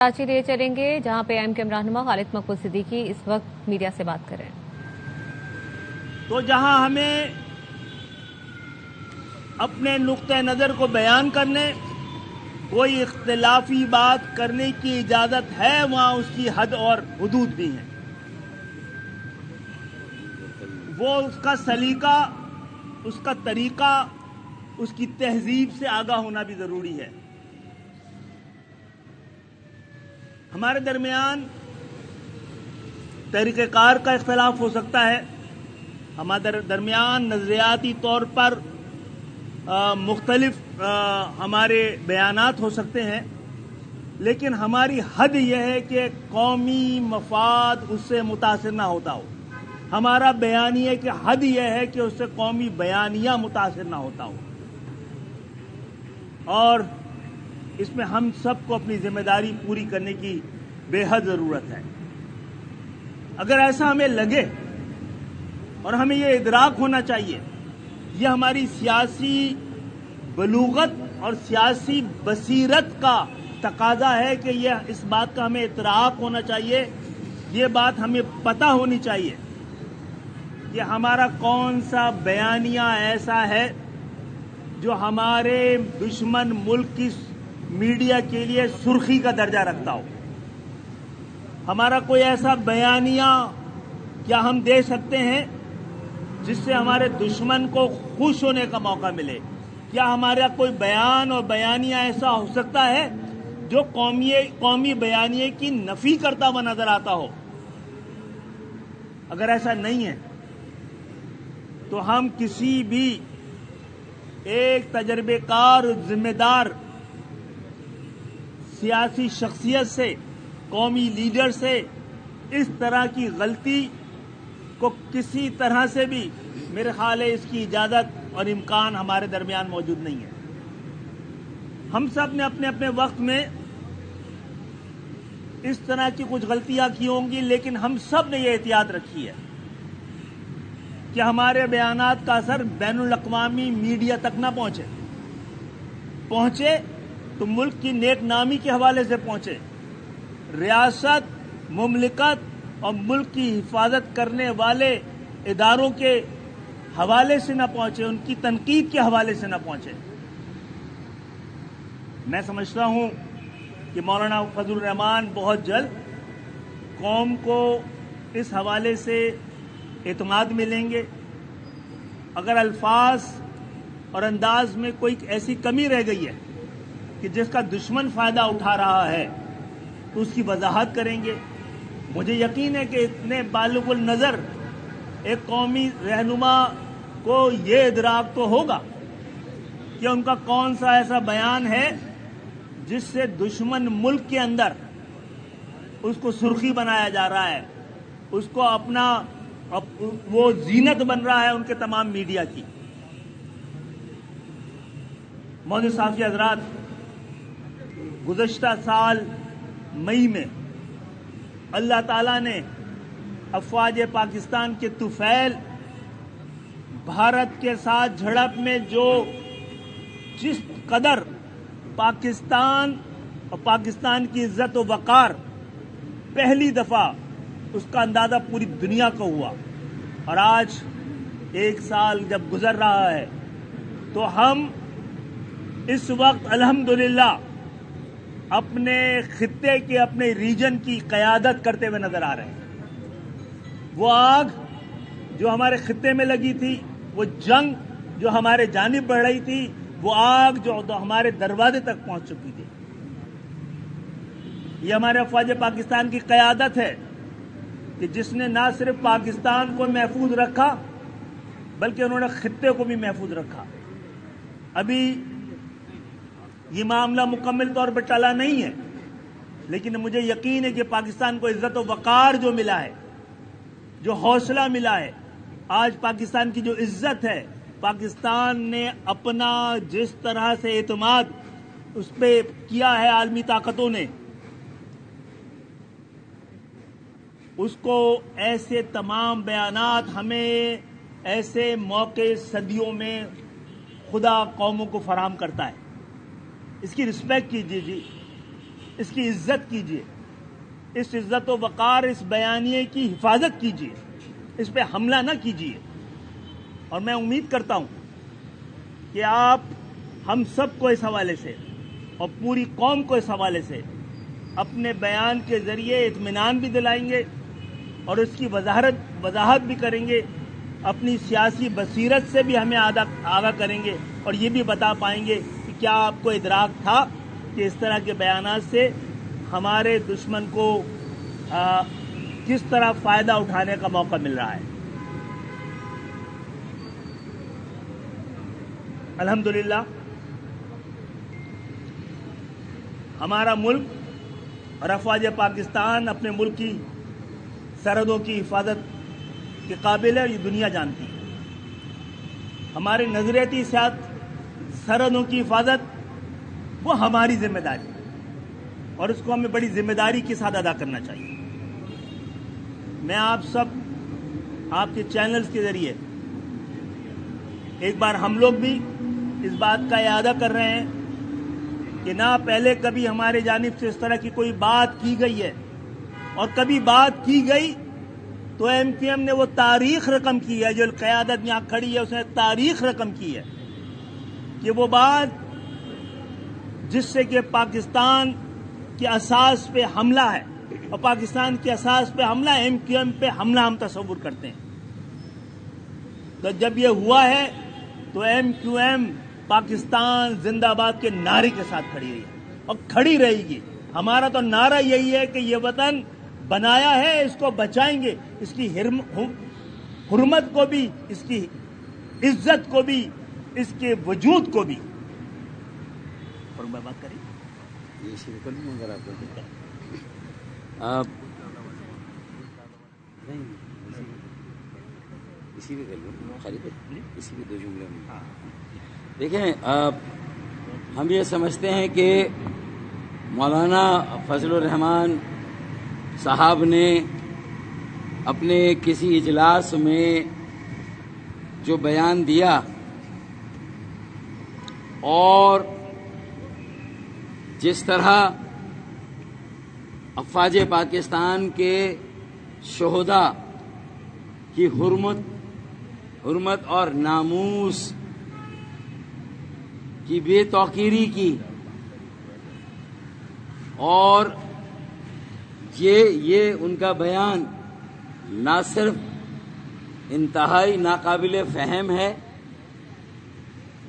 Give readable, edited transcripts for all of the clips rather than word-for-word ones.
कराची लिए चलेंगे जहां पे एम कैम रहनुमा खालिद मकबूल सिद्दीकी इस वक्त मीडिया से बात कर रहे हैं। तो जहां हमें अपने नुक्ते नज़र को बयान करने, कोई इख्तिलाफी बात करने की इजाज़त है, वहां उसकी हद और हुदूद भी हैं। वो उसका सलीका, उसका तरीका, उसकी तहजीब से आगाह होना भी ज़रूरी है। हमारे दरमियान तरीक़ेकार का इख्तिलाफ हो सकता है, हमारे दरमियान नज़रियाती तौर पर मुख्तलिफ हमारे बयानात हो सकते हैं, लेकिन हमारी हद यह है कि कौमी मफाद उससे मुतासिर ना होता हो। हमारा बयानिया की हद यह है कि उससे कौमी बयानिया मुतासिर ना होता हो, और इसमें हम सबको अपनी जिम्मेदारी पूरी करने की बेहद ज़रूरत है। अगर ऐसा हमें लगे, और हमें ये इदराक होना चाहिए, ये हमारी सियासी बलूगत और सियासी बसीरत का तकाजा है कि यह इस बात का हमें इतराक होना चाहिए, ये बात हमें पता होनी चाहिए कि हमारा कौन सा बयानिया ऐसा है जो हमारे दुश्मन मुल्क की मीडिया के लिए सुर्खी का दर्जा रखता हो। हमारा कोई ऐसा बयानिया क्या हम दे सकते हैं जिससे हमारे दुश्मन को खुश होने का मौका मिले? क्या हमारा कोई बयान और बयानिया ऐसा हो सकता है जो कौमी बयानिए की नफी करता हुआ नजर आता हो? अगर ऐसा नहीं है तो हम किसी भी एक तजर्बेकार जिम्मेदार सियासी शख्सियत से, कौमी लीडर से इस तरह की गलती को किसी तरह से भी, मेरे ख्याल है, इसकी इजाज़त और इम्कान हमारे दरमियान मौजूद नहीं है। हम सब ने अपने अपने वक्त में इस तरह की कुछ गलतियां की होंगी, लेकिन हम सब ने ये एहतियात रखी है कि हमारे बयानात का असर बैनुल अक़वामी मीडिया तक न पहुंचे तो मुल्क की नेक नामी के हवाले से पहुंचे, रियासत, मुमलिकत और मुल्क की हिफाजत करने वाले इदारों के हवाले से न पहुंचे, उनकी तनकीद के हवाले से न पहुंचे। मैं समझता हूं कि मौलाना फजलुर रहमान बहुत जल्द कौम को इस हवाले से एतमाद मिलेंगे। अगर अल्फाज और अंदाज में कोई ऐसी कमी रह गई है कि जिसका दुश्मन फायदा उठा रहा है तो उसकी वजाहत करेंगे। मुझे यकीन है कि इतने बालिगुल नज़र एक कौमी रहनुमा को ये इदराक तो होगा कि उनका कौन सा ऐसा बयान है जिससे दुश्मन मुल्क के अंदर उसको सुर्खी बनाया जा रहा है, उसको अपना वो जीनत बन रहा है उनके तमाम मीडिया की। मौजूद साफ़ी हज़रात, गुज़श्ता साल मई में अल्लाह ताला ने अफ़वाज पाकिस्तान के तुफ़ैल भारत के साथ झड़प में जिस कदर पाकिस्तान और पाकिस्तान की इज्जत व वक़ार पहली दफ़ा उसका अंदाज़ा पूरी दुनिया को हुआ, और आज एक साल जब गुजर रहा है तो हम इस वक्त अल्हम्दुलिल्लाह अपने खित्ते के, अपने रीजन की क़यादत करते हुए नजर आ रहे हैं। वो आग जो हमारे खित्ते में लगी थी, वो जंग जो हमारे जानिब बढ़ रही थी, वो आग जो हमारे दरवाजे तक पहुंच चुकी थी, ये हमारे अफ़वाज पाकिस्तान की क़यादत है कि जिसने ना सिर्फ पाकिस्तान को महफूज रखा बल्कि उन्होंने खित्ते को भी महफूज रखा। अभी ये मामला मुकम्मल तौर पर टला नहीं है, लेकिन मुझे यकीन है कि पाकिस्तान को इज्जत व वक़ार जो मिला है, जो हौसला मिला है, आज पाकिस्तान की जो इज्जत है, पाकिस्तान ने अपना जिस तरह से एतमाद उस पर किया है आलमी ताकतों ने, उसको ऐसे तमाम बयानात हमें ऐसे मौके सदियों में खुदा कौमों को फराहम करता है। इसकी रिस्पेक्ट कीजिए जी, اس کی عزت کیجیے، اس عزت و وقار، اس بیانیے کی حفاظت کیجیے، اس پہ حملہ نہ کیجیے۔ اور میں امید کرتا ہوں کہ آپ ہم سب کو اس حوالے سے اور پوری قوم کو اس حوالے سے اپنے بیان کے ذریعے اطمینان بھی دلائیں گے اور اس کی وضاحت بھی کریں گے، اپنی سیاسی بصیرت سے بھی ہمیں آگاہ کریں گے، اور یہ بھی بتا پائیں گے کہ کیا آپ کو ادراک تھا کہ اس طرح کے بیانات سے ہمارے دشمن کو کس طرح فائدہ اٹھانے کا موقع مل رہا ہے۔ الحمدللہ ہمارا ملک اور افواج پاکستان اپنے ملک کی سرحدوں کی حفاظت کے قابل ہے، اور یہ دنیا جانتی ہے۔ ہمارے نظریاتی سرحدوں کی حفاظت وہ ہماری ذمہ داری ہے، اور اس کو ہمیں بڑی ذمہ داری کے ساتھ ادا کرنا چاہیے۔ میں آپ سب آپ کے چینلز کے ذریعے ایک بار ہم لوگ بھی اس بات کا اعادہ کر رہے ہیں کہ نہ پہلے کبھی ہمارے جانب سے اس طرح کی کوئی بات کی گئی ہے، اور کبھی بات کی گئی تو ایم کیو ایم نے وہ تاریخ رقم کی ہے، جو قیادت یہاں کھڑی ہے اس نے تاریخ رقم کی ہے کہ وہ بات جس سے کہ پاکستان کے اساس پہ حملہ ہے، اور پاکستان کے اساس پہ حملہ ایم کیو ایم پہ حملہ ہم تصور کرتے ہیں۔ تو جب یہ ہوا ہے تو ایم کیو ایم پاکستان زندہ باد کے نعرے کے ساتھ کھڑی رہی ہے اور کھڑی رہے گی۔ ہمارا تو نعرہ یہی ہے کہ یہ وطن بنایا ہے، اس کو بچائیں گے، اس کی حرمت کو بھی، اس کی عزت کو بھی، اس کے وجود کو بھی۔ اور میں بات کری یہ شروع کر دوں اگر آپ اسی پہ کر لوں خالد بھائی، اسی پہ 2 جملے میں دیکھیں، ہم یہ سمجھتے ہیں کہ مولانا فضل الرحمان صاحب نے اپنے کسی اجلاس میں جو بیان دیا اور جس طرح افواج پاکستان کے شہداء کی حرمت اور ناموس کی بے توقیری کی، اور یہ ان کا بیان نہ صرف انتہائی ناقابل فہم ہے،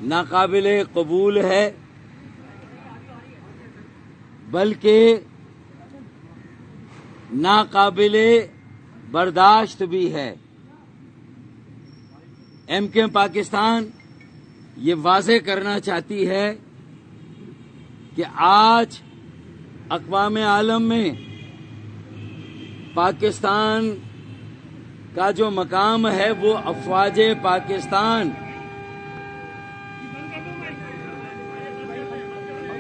ناقابل قبول ہے، بلکہ ناقابل برداشت بھی ہے۔ ایم کیو ایم پاکستان یہ واضح کرنا چاہتی ہے کہ آج اقوام عالم میں پاکستان کا جو مقام ہے وہ افواج پاکستان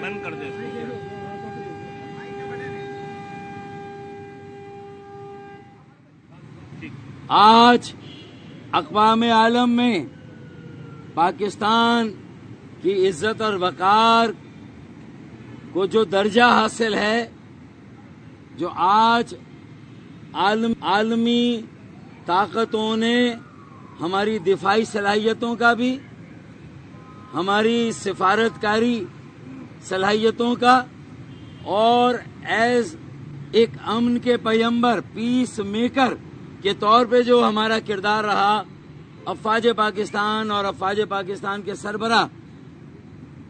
بند کر دے۔ آج اقوام عالم میں پاکستان کی عزت اور وقار کو جو درجہ حاصل ہے، جو آج عالمی طاقتوں نے ہماری دفاعی صلاحیتوں کا بھی، ہماری سفارتکاری صلاحیتوں کا، اور ایز ایک امن کے پیمبر، پیس میکر کے طور پہ جو ہمارا کردار رہا، افواج پاکستان اور افواج پاکستان کے سربراہ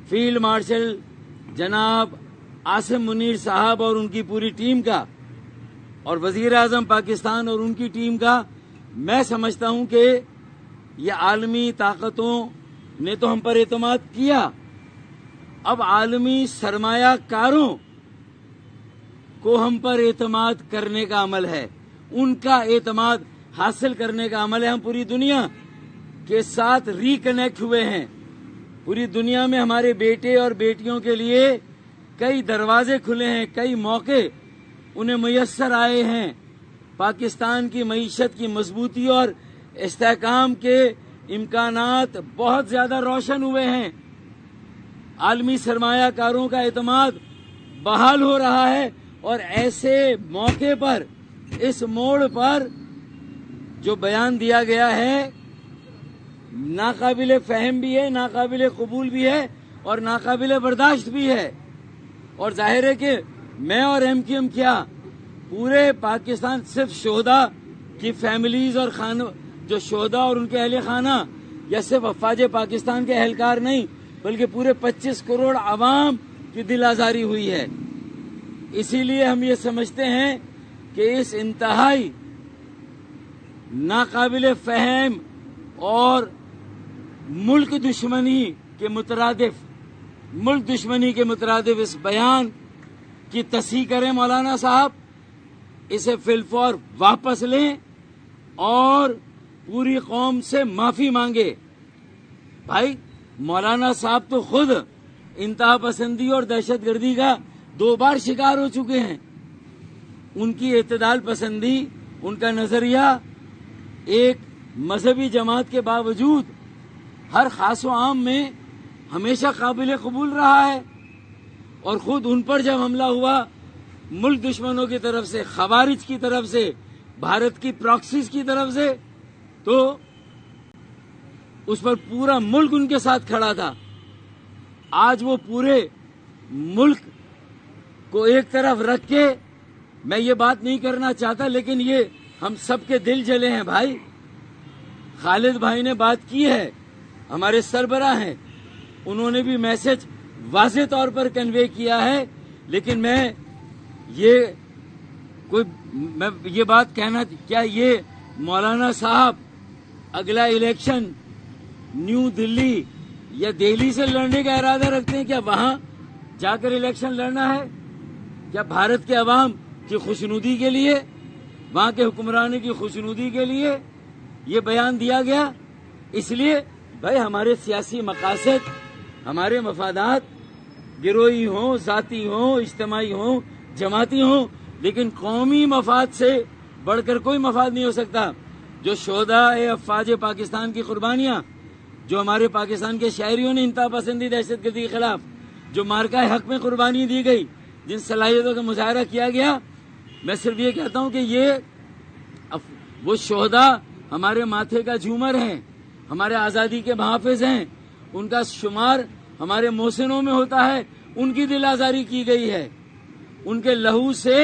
فیلڈ مارشل جناب عاصم منیر صاحب اور ان کی پوری ٹیم کا، اور وزیر اعظم پاکستان اور ان کی ٹیم کا، میں سمجھتا ہوں کہ یہ عالمی طاقتوں نے تو ہم پر اعتماد کیا، اب عالمی سرمایہ کاروں کو ہم پر اعتماد کرنے کا عمل ہے، ان کا اعتماد حاصل کرنے کا عمل ہے۔ ہم پوری دنیا کے ساتھ ری کنیکٹ ہوئے ہیں، پوری دنیا میں ہمارے بیٹے اور بیٹیوں کے لیے کئی دروازے کھلے ہیں، کئی موقع انہیں میسر آئے ہیں، پاکستان کی معیشت کی مضبوطی اور استحکام کے امکانات بہت زیادہ روشن ہوئے ہیں، عالمی سرمایہ کاروں کا اعتماد बहाल हो रहा है। और ऐसे मौके पर, इस मोड़ पर जो बयान दिया गया है नाकाबिले फहम भी है, नाकाबिले कबूल भी है और नाकाबिले बर्दाश्त भी है। और जाहिर है कि मैं और MQM क्या, पूरे पाकिस्तान, सिर्फ शोहदा की फैमिलीज और जो शोहदा और उनके अहले खाना, या सिर्फ अफवाज पाकिस्तान के अहलकार नहीं, बल्कि पूरे 25 करोड़ आवाम की दिल आजारी हुई है। इसीलिए हम ये समझते हैं कि इस इंतहाई नाकाबिले फहम और मुल्क दुश्मनी के मुतरादिफ इस बयान की तस्हीह करें मौलाना साहब, इसे फिलफौर वापस लें और पूरी कौम से माफी मांगे। भाई मौलाना साहब तो खुद इंतहा पसंदी और दहशतगर्दी का 2 बार शिकार हो चुके हैं। उनकी इत्तेदाल पसंदी, उनका नजरिया एक मजहबी जमात के बावजूद हर खास व आम में हमेशा काबिल कबूल रहा है। और खुद उन पर जब हमला हुआ मुल्क दुश्मनों की तरफ से, खवारिज की तरफ से, भारत की प्रॉक्सीज की तरफ से, तो उस पर पूरा मुल्क उनके साथ खड़ा था। आज वो पूरे मुल्क को एक तरफ रख के, मैं ये बात नहीं करना चाहता, लेकिन ये हम सबके दिल जले हैं भाई। खालिद भाई ने बात की है, हमारे सरबराह हैं, उन्होंने भी मैसेज वाज़ेह तौर पर कन्वे किया है। लेकिन मैं ये बात कहना, क्या ये मौलाना साहब अगला इलेक्शन न्यू दिल्ली या दिल्ली से लड़ने का इरादा रखते हैं? क्या वहां जाकर इलेक्शन लड़ना है? क्या भारत के अवाम की खुशनुदी के लिए, वहां के हुक्मरानों की खुशनुदी के लिए ये बयान दिया गया? इसलिए भाई हमारे सियासी मकासद, हमारे मफादात गिरोही हों, जाती हों, इज्तिमाई हों, जमाती हों, लेकिन कौमी मफाद से बढ़कर कोई मफाद नहीं हो सकता। जो शोहदा अफवाज पाकिस्तान की कुर्बानियां, जो हमारे पाकिस्तान के शायरियों ने इंतहा पसंदी दहशतगर्दी के खिलाफ जो मार्का हक में कुर्बानी दी गई, जिन सलाहियतों का मुजाहरा किया गया, मैं सिर्फ ये कहता हूं कि ये वो शोहदा हमारे माथे का झूमर हैं, हमारे आज़ादी के मुहाफिज हैं, उनका शुमार हमारे मोहसिनों में होता है। उनकी दिल आज़ारी की गई है, उनके लहू से